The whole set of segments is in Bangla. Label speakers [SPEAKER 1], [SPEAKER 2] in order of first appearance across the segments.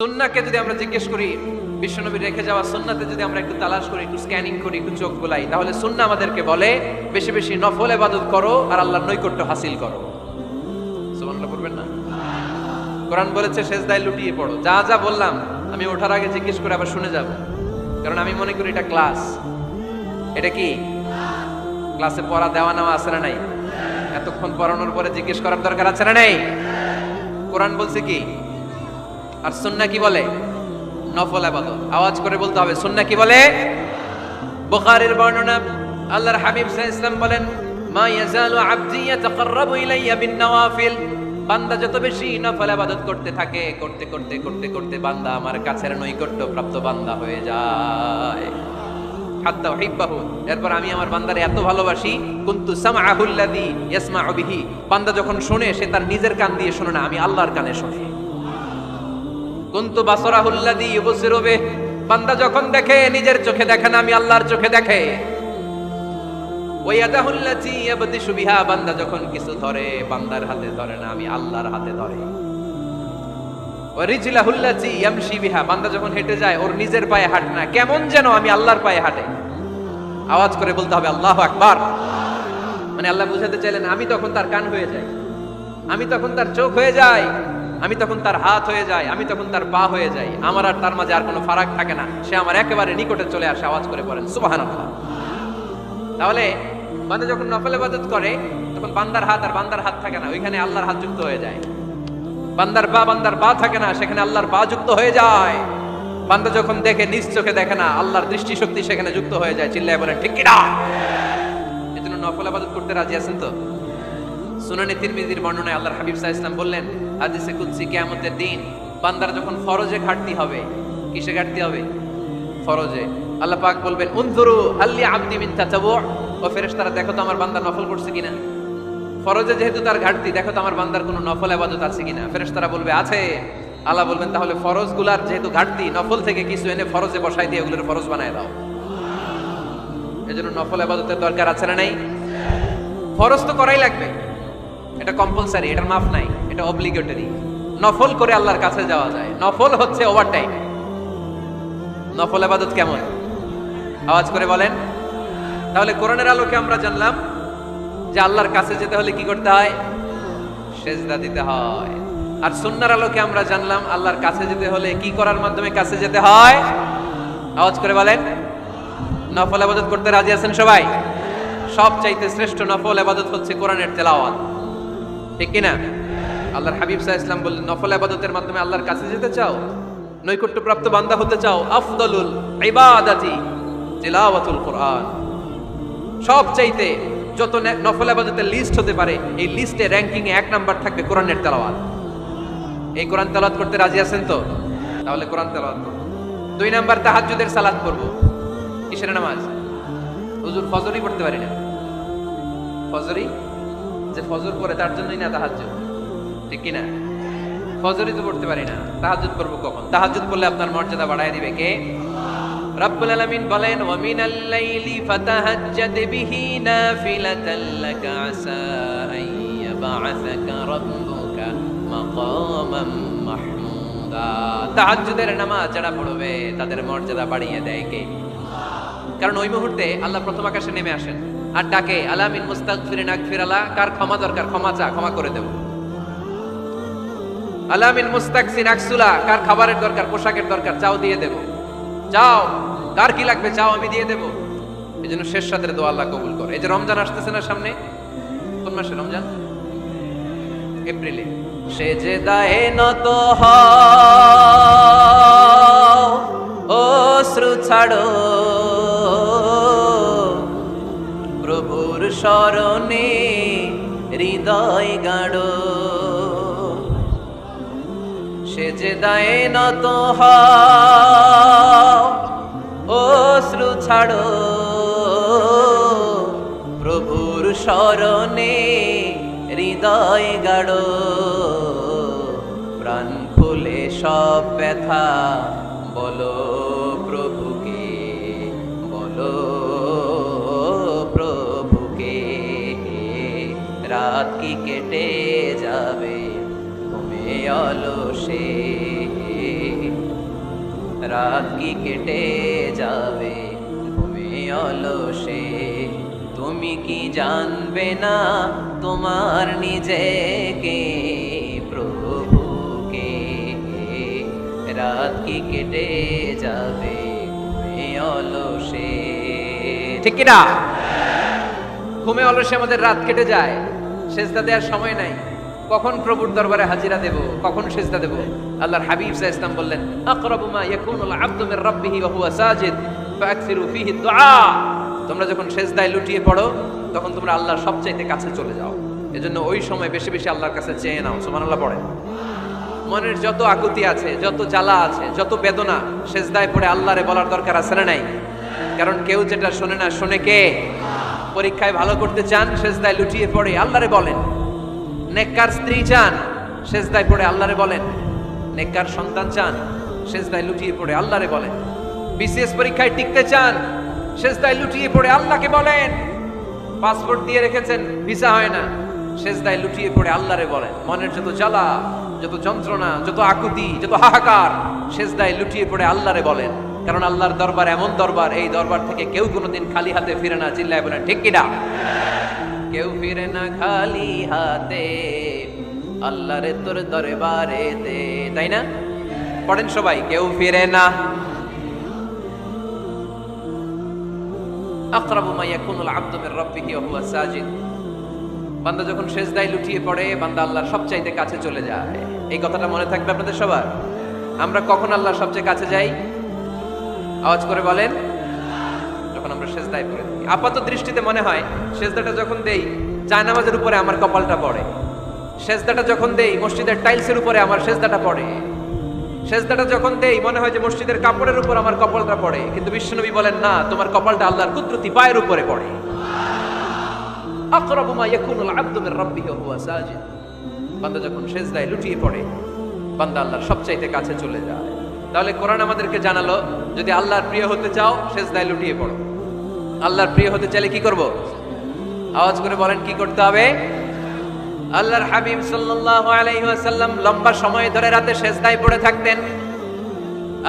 [SPEAKER 1] সুন্নাহকে যদি আমরা জিজ্ঞেস করি, বিশ্বনবী রেখে যাওয়া সুন্নাতে যদি আমরা একটু তালাশ করি, একটু স্ক্যানিং করি, একটু চোখ গোলাই, তাহলে সুন্নাহ আমাদেরকে বলে বেশি বেশি নফল ইবাদত করো আর আল্লাহর নৈকট্য হাসিল করো। সুবহানাল্লাহ পড়বেন না? কোরআন বলেছে সেজদায় লুটিয়ে পড়ো। যা যা বললাম আমি ওঠার আগে জিজ্ঞেস করে আবার শুনে যাব, কারণ আমি মনে করি এটা ক্লাস। এটা কি ক্লাসে পড়া দেওয়া নেওয়া আছে না নাই? এতক্ষণ পড়ানোর পরে জিজ্ঞেস করার দরকার আছে না নাই? কোরআন বলছে কি আর সুন্নাহ কি বলে? নফল ইবাদত। আওয়াজ করে বলতে হবে সুন্নাহ কি বলে? বুখারীর বর্ণনা, আল্লাহর হাবিব সাল্লাল্লাহু আলাইহি ওয়াসাল্লাম বলেন, মা ইয়াজালু আবদি ইয়াতাকাররাবু ইলাইয়া বিন নওয়াফিল, বান্দা যত বেশি নফল ইবাদত করতে থাকে, করতে করতে করতে করতে বান্দা আমার কাছের নৈকট্য প্রাপ্ত বান্দা হয়ে যায়। হাত্তা উহিব্বাহু, এরপর আমি আমার বান্দারে এত ভালোবাসি, কুনতু সামআহু আল্লাযী ইয়াসমাউ বিহি, বান্দা যখন শুনে সে তার নিজের কান দিয়ে শুনে না, আমি আল্লাহর কানে শুনি। কুনতু বাসরাহু আল্লাযী ইউবসিরু বিহি, বান্দা যখন দেখে নিজের চোখে দেখে না, আমি আল্লাহর চোখে দেখে। ওয়া ইয়াদাহু আল্লাতী ইয়াবতিশু বিহা, বান্দা যখন কিছু ধরে বান্দার হাতে ধরে না, আমি আল্লাহর হাতে ধরে। ওয়া রিজলাহু আল্লাতী ইয়ামশি বিহা, বান্দা যখন হেঁটে যায় ওর নিজের পায়ে হাঁটে না, কেমন যেন আমি আল্লাহর পায়ে হাঁটে। আওয়াজ করে বলতে হবে আল্লাহু আকবার। মানে আল্লাহ বুঝাতে চাইলেন আমি তখন তার কান হয়ে যাই, আমি তখন তার চোখ হয়ে যাই, আমি তখন তার হাত হয়ে যাই, আমি তখন তার পা হয়ে যাই। আমার আর তার মাঝে আর কোনো ফারাক থাকে না, সে আমার একেবারে নিকটে চলে আসে। আওয়াজ করে পড়েন সুবহানাল্লাহ। তাহলে বান্দা যখন নফল ইবাদত করে তখন বান্দার হাত আর বান্দার হাত থাকে না, ওইখানে আল্লাহর হাত যুক্ত হয়ে যায়। বান্দার পা থাকে না, সেখানে আল্লাহর পা যুক্ত হয়ে যায়। বান্দা যখন দেখে নিজ চোখে দেখে না, আল্লাহর দৃষ্টিশক্তি সেখানে যুক্ত হয়ে যায়। চিল্লায় বলেন ঠিক কি না? এজন্য নফল ইবাদত করতে রাজি আছেন তো? সুনানে তিরমিজির বর্ণনায় আল্লাহর হাবিব সাল্লাল্লাহু আলাইহি ওয়াসাল্লাম বললেন, হাদিসে কুদসি, কিয়ামতের দিন বান্দার যখন ফরজে ঘাটতি হবে, কিসে ঘাটতি হবে? ফরজে। আল্লাহ পাক বলবেন, উনজুরু হাল্লি আবদি মিন তাতাবু, ও ফেরেশতারা দেখো তো আমার বান্দা নফল করছে কিনা। ফরজে যেহেতু তার ঘাটতি, দেখো তো আমার বান্দার কোনো নফল ইবাদত আছে কিনা। ফেরেশতারা বলবে আছে। আল্লাহ বলবেন তাহলে ফরজগুলার যেহেতু ঘাটতি, নফল থেকে কিছু এনে ফরজে বসাই দিয়ে ওগুলোর ফরজ বানায় দাও। এজন্য নফল ইবাদতের দরকার আছে না নাই? ফরজ তো করাই লাগবে, এটা কম্পালসারি, এটার মাফ নাই, এটা অব্লিগেটরি। নফল করে আল্লাহর কাছে যাওয়া যায়, নফল হচ্ছে ওভারটাইম। নফল ইবাদত কেমন? আওয়াজ করে বলেন। তাহলে কোরআনের আলোকে আমরা জানলাম যে আল্লাহর কাছে যেতে হলে কি করতে হয়? সেজদা দিতে হয়। আর সুন্নাহর আলোকে আমরা জানলাম আল্লাহর কাছে যেতে হলে কি করার মাধ্যমে কাছে যেতে হয়? আওয়াজ করে বলেন। নফল ইবাদত করতে রাজি আছেন সবাই? সবচাইতে শ্রেষ্ঠ নফল ইবাদত হচ্ছে কোরআনের তেলাওয়াত, ঠিক কি না? আল্লাহর হাবিব সাল্লাল্লাহু আলাইহি ওয়াসাল্লাম বললেন, নফল ইবাদতের মাধ্যমে আল্লাহর কাছে যেতে চাও, নৈকট্যপ্রাপ্ত বান্দা হতে চাও, আফদালুল ইবাদাতি তিলাওয়াতুল কোরআন। সবচাইতে যত নফল ইবাদতের লিস্ট হতে পারে, এই লিস্টে র‍্যাঙ্কিং এ 1 নাম্বার থাকবে কোরআনের তেলাওয়াত। এই কোরআন তেলাওয়াত করতে রাজি আছেন তো? তাহলে কোরআন তেলাওয়াত করব। 2 নাম্বার তাহাজ্জুদের সালাত করব। কিসের নামাজ? হুজুর ফজরই পড়তে পারি না। ফজরই যে ফজর পড়ে তার জন্যই না তাহাজ্জুদ, ঠিক কি না? ফজরই তো পড়তে পারি না, তাহাজ্জুদ পড়ব কখন? তাহাজ্জুদ পড়লে আপনার মর্যাদা বাড়ায় দিবে কে? রব্বুল আলামিন বলেন, ওয়া মিনাল লাইলি ফাতাহাজ্জাদ বিহি নাফিলাতান লাকা আসা আইয়াবা'আসাকা রাব্বুকা মাকামান মাহমুদা। তাহাজ্জুদের নামাজ যারা পড়বে তাদের মর্যাদা বাড়িয়ে দেয় কে? কারণ ওই মুহূর্তে আল্লাহ প্রথম আকাশে নেমে আসেন আর ডাকে, আলা মিন মুস্তাগফিরিন আগফিরালা, কার ক্ষমা দরকার ক্ষমা চা, ক্ষমা করে দেব। আলা মিন মুস্তাকসিন আকসুলা, কার খাবারের দরকার পোশাকের দরকার চাও দিয়ে দেব। চাও, কার কি লাগবে চাও আমি দিয়ে দেব। এই জন্য শেষ রাতের দোয়া আল্লাহ কবুল করে। এই যে রমজান আসতেছে না সামনে, কোন মাসে রমজান? এপ্রিলে। সেজদায়ে নত হও, অশ্রু ছাড়ো, প্রভুর শরণে হৃদয় গাড়ো। সেজদায়ে নত হও, অশ্রু ছাড়ো, প্রভুর শরণে হৃদয় গাড়ো। প্রাণ খুলে সব ব্যথা বলো প্রভুকে, বলো প্রভুকে। রাত কি কেটে যাবে ঘুমে অলসে, রাত কি কেটে যাবে ঘুমে অলসে, তুমি কি জানবে না তোমার নিজেকে প্রভুকে, রাত কি কেটে যাবে ঘুমে অলসে। ঠিক কিনা? ঘুমে অলসে আমাদের রাত কেটে যায়, সেজদা দেওয়ার সময় নাই। কখন প্রভুর দরবারে হাজিরা দেব, কখন সেজদা দেব? আল্লাহর হাবিব সাল্লাল্লাহু আলাইহি ওয়াসাল্লাম বললেন, আকরাবু মা ইয়াকুনুল আবদু মির রাব্বিহি ওয়া হুয়া সাজিদ ফাকসিরু ফীহি দুআ। তোমরা যখন সেজদায় লুটিয়ে পড়ো তখন তোমরা আল্লাহর সবচাইতে কাছে চলে যাও, এজন্য ওই সময় বেশি বেশি আল্লাহর কাছে চেয়ে নাও। সুবহানাল্লাহ পড়ে। মনের যত আকুতি আছে, যত জ্বালা আছে, যত বেদনা, সেজদায় পড়ে আল্লাহরে বলার দরকার আছে না নাই? কারণ কেউ যেটা শোনে না, শোনে কে? পরীক্ষায় ভালো করতে চান, সেজদায় লুটিয়ে পড়ে আল্লাহরে বলেন। নেককার স্ত্রী চান, সেজদায় পড়ে আল্লাহরে বলেন। নেককার সন্তান চান, সেজদায় লুটিয়ে পড়ে আল্লাহরে বলেন। বিসিএস পরীক্ষায় টিকতে চান, সেজদায় লুটিয়ে পড়ে আল্লাহকে বলেন। পাসপোর্ট দিয়ে রেখেছেন, ভিসা হয় না, সেজদায় লুটিয়ে পড়ে আল্লাহরে বলেন। মনের যত জ্বালা, যত যন্ত্রণা, যত আকুতি, যত হাহাকার, সেজদায় লুটিয়ে পড়ে আল্লাহরে বলেন। কারণ আল্লাহর দরবার এমন দরবার, এই দরবার থেকে কেউ কোনোদিন খালি হাতে ফিরে না। চিল্লায় বলেন ঠিক কিনা? কেউ ফিরে না খালি হাতে আল্লাহরে তোর দরবারে দে, তাই না? পড়েন সবাই, কেউ ফিরে না। আকরাবু মা ইয়াকুনুল আবদু মির রাব্বিহি ওয়া হুয়া সাজিদ। বান্দা যখন সেজদায় লুটিয়ে পড়ে, বান্দা আল্লাহর সবচাইতে কাছে চলে যায়। এই কথাটা মনে থাকবে আপনাদের সবার। আমরা কখন আল্লাহর সবচেয়ে কাছে যাই? আওয়াজ করে বলেন। যখন আমরা সেজদায় পড়ে থাকি। আপাত দৃষ্টিতে মনে হয় সেজদাটা যখন দেই জায়নামাজের উপরে আমার কপালটা পড়ে, সেজদাটা যখন দেই মসজিদের টাইলসের উপরে আমার সেজদাটা পড়ে, সেজদাটা যখন দেই মনে হয় যে মসজিদের কাপড়ের উপর আমার কপালটা পড়ে। কিন্তু বিশ্বনবী বলেন না, তোমার কপালটা আল্লাহর কুদরতি পায়ের উপরে পড়ে। আকরাবু মা ইয়াকুনুল আবদু মির রাব্বিহি ওয়া হুয়া সাজিদ। বান্দা যখন সেজদায় লুটিয়ে পড়ে, বান্দা আল্লাহর সবচাইতে কাছে চলে যায়। তাহলে কোরআন আমাদেরকে জানালো, যদি আল্লাহর প্রিয় হতে চাও সেজদায় লুটিয়ে পড়ো। আল্লাহর প্রিয় হতে চাইলে কি করব? আওয়াজ করে বলেন কি করতে হবে? আল্লাহর হাবিব সাল্লাল্লাহু আলাইহি ওয়াসাল্লাম লম্বা সময় ধরে রাতে সেজদায় পড়ে থাকতেন।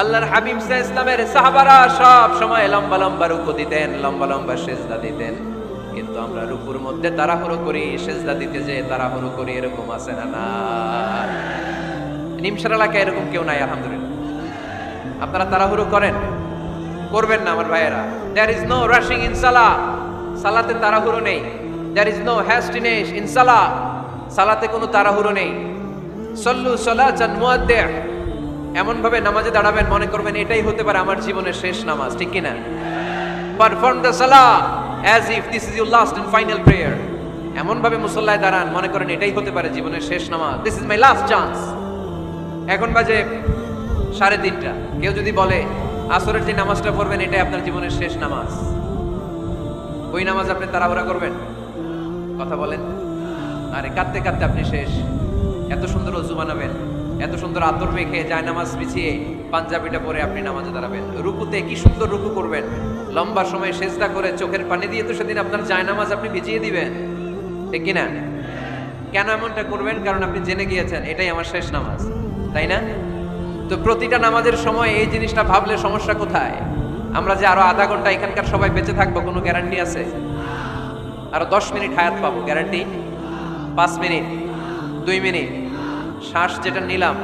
[SPEAKER 1] আল্লাহর হাবিব সাল্লাল্লাহু আলাইহি ওয়াসাল্লামের সাহাবারা সব সময় লম্বা লম্বা রুকু দিতেন, লম্বা লম্বা সেজদা দিতেন। কিন্তু আমরা রুকুর মধ্যে তাড়াহুড়ো করি, সেজদা দিতে যে তাড়াহুড়ো করি, এরকম আছে না? না, নিমসার এলাকায় এরকম কেউ নাই আলহামদুলিল্লাহ। আপনারা তাড়াহুড়ো করেন? করবেন না আমার ভাইয়েরা। There is no rushing in salah. সালাতে তাড়াহুড়ো নেই। There is no hastiness in salah. সালাতে কোনো তাড়াহুড়ো নেই। সল্লু সালাতান মুআদ্দি'। এমন ভাবে নামাজে দাঁড়াবেন মনে করবেন এটাই হতে পারে আমার জীবনের শেষ নামাজ, ঠিক কি না? Perform the salah as if this is your last and final prayer. এমন ভাবে মুসল্লায় দাঁড়ান মনে করেন এটাই হতে পারে জীবনের শেষ নামাজ। This is my last chance. এখন বাজে 3:30। কেউ যদি বলে আসরের যে নামাজটা পড়বেন এটাই আপনার জীবনের শেষ নামাজ, ওই নামাজ আপনি তাড়াহুড়া করবেন? কথা বলেন। আরে কাঁদতে কাঁদতে আপনি শেষ। এত সুন্দর ওযু বানাবেন, এত সুন্দর আতর মেখে যায় নামাজ বিছিয়ে পাঞ্জাবিটা পরে আপনি নামাজে দাঁড়াবেন। রুকুতে কি সুন্দর রুকু করবেন, লম্বা সময় সেজদা করে চোখের পানি দিয়ে তো সেদিন আপনার যায় নামাজ আপনি ভিজিয়ে দিবেন, ঠিক কিনা? কেন এমনটা করবেন? কারণ আপনি জেনে গিয়েছেন এটাই আমার শেষ নামাজ, তাই না? তো প্রতিটা নামাজের সময় এই জিনিসটা ভাবলে সমস্যা কোথায়? আমরা যে আরো আধা ঘন্টা এখানকার সবাই বেঁচে থাকবো কোনো গ্যারান্টি আছে? আরো 10 মিনিট হায়াত পাবো, গ্যারান্টি? 5 মিনিট, 2 মিনিট, শ্বাস যেটা নিলাম,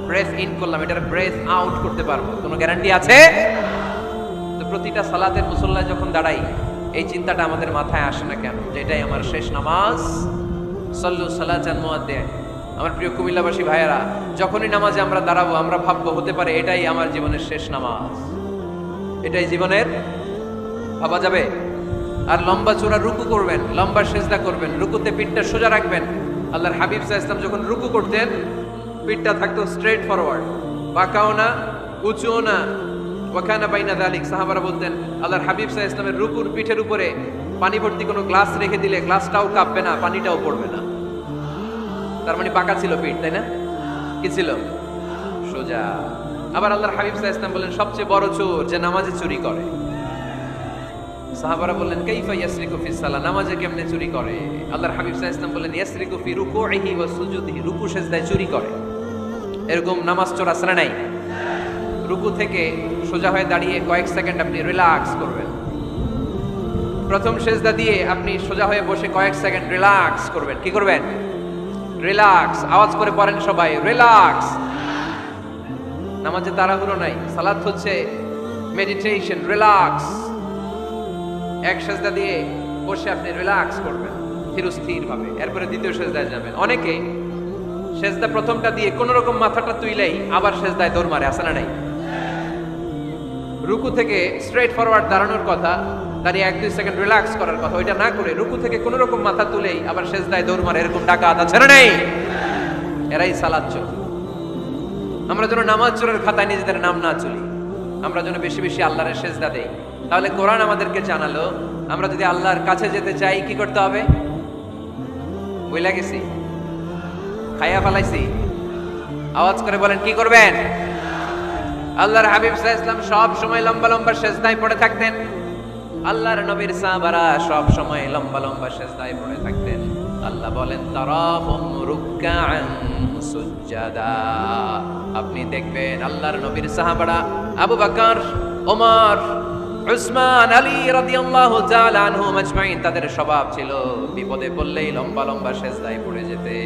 [SPEAKER 1] ব্রেথ ইন করলাম, এটার ব্রেথ আউট করতে পারবো, কোনো গ্যারান্টি আছে? তো প্রতিটা সালাতের মুসল্লায় যখন দাঁড়াই এই চিন্তাটা আমাদের মাথায় আসে না কেন যে এটাই আমার শেষ নামাজ? সল্লু সালাতান মুআদ্দি'। আমার প্রিয় কুমিল্লাবাসী ভাইয়েরা, যখনই নামাজে আমরা দাঁড়াবো আমরা ভাববো হতে পারে এটাই আমার জীবনের শেষ নামাজ, এটাই জীবনের, ভাবা যাবে? আর লম্বা চূড়া রুকু করবেন, লম্বা সেজদা করবেন, রুকুতে পিঠটা সোজা রাখবেন। আল্লাহর হাবিব সাল্লাল্লাহু আলাইহি ওয়াসাল্লাম যখন রুকু করতেন পিঠটা থাকতো স্ট্রেট ফরওয়ার্ড, বাঁকাও না উঁচুও না, ওয়াকানা বাইনা যালিক। সাহাবারা বলতেন আল্লাহর হাবিব সাল্লাল্লাহু আলাইহি ওয়াসাল্লামের রুকুর পিঠের উপরে পানি ভর্তি কোনো গ্লাস রেখে দিলে গ্লাসটাও কাঁপবে না, পানিটাও পড়বে না। তার মানে বাঁকা ছিল পিঠ, তাই না? কি ছিল? সোজা। আবার আল্লাহর হাবিব সাল্লাল্লাহু আলাইহি ওয়াসাল্লাম বললেন সবচেয়ে বড় চোর যে নামাজে চুরি করে। সাহাবারা বললেন কাইফা ইয়াসরিকু ফিস সালাহ, নামাজে কেমনে চুরি করে? আল্লাহর হাবিব সাল্লাল্লাহু আলাইহি ওয়াসাল্লাম বললেন ইয়াসরিকু ফি রুকুইহি ওয়া সুজুদিহি, রুকু সেজদায় চুরি করে। এরকম নামাজ চোর আছে না নাই? রুকু থেকে সোজা হয়ে দাঁড়িয়ে কয়েক সেকেন্ড আপনি রিল্যাক্স করবেন। প্রথম সেজদা দিয়ে আপনি সোজা হয়ে বসে কয়েক সেকেন্ড রিল্যাক্স করবেন। কি করবেন? রিল্যাক্স। আওয়াজ করে পড়েন সবাই, রিল্যাক্স। নামাজে তাড়াহুড়ো নাই, সালাত হচ্ছে মেডিটেশন, রিল্যাক্স। এক সেজদা দিয়ে বসে আপনি রিল্যাক্স করবেন স্থির ভাবে, এরপরে দ্বিতীয় সেজদায় যাবেন। অনেকে সেজদা প্রথমটা দিয়ে কোন রকম মাথাটা তুইলেই আবার সেজদায় দৌড় মারে, আছে না নাই? রুকু থেকে স্ট্রেট ফরওয়ার্ড দাঁড়ানোর কথা, দাঁড়িয়ে 1-2 সেকেন্ড রিল্যাক্স করার কথা, ওইটা না করে রুকু থেকে কোন রকম মাথা তুলেই আবার সেজদায় দৌড় মারে, এরকম ডাকাত আছে না নাই? এরাই সালাত চোর। আমরা যেন নামাজ চোরের খাতায় নিজেদের নাম না চলি, আমরা যেন বেশি বেশি আল্লাহর সেজদা দেই। তাহলে কোরআন আমাদেরকে জানালো আমরা যদি আল্লাহর কাছে যেতে চাই কি করতে হবে? বইলা গেছি, খাইয়া ফেলাইছি? আওয়াজ করে বলেন কি করবেন? আল্লাহর হাবিব সাল্লাল্লাহু আলাইহি ওয়াসাল্লাম সব সময় লম্বা লম্বা সেজদায় পড়ে থাকতেন। আল্লাহর নবীর সাহাবারা সব সময় লম্বা লম্বা সেজদায় পড়ে থাকতেন। আল্লাহ বলেন তারাহুম রুকআন সুজদা। আপনি দেখবেন আল্লাহর নবীর সাহাবারা আবু বকর, ওমর, উসমান, আলী রাদিয়াল্লাহু তাআলা আনহুম আজমাইন, তাদের স্বভাব ছিল বিপদে পড়লেই লম্বা লম্বা সেজদায় পড়ে যেতে।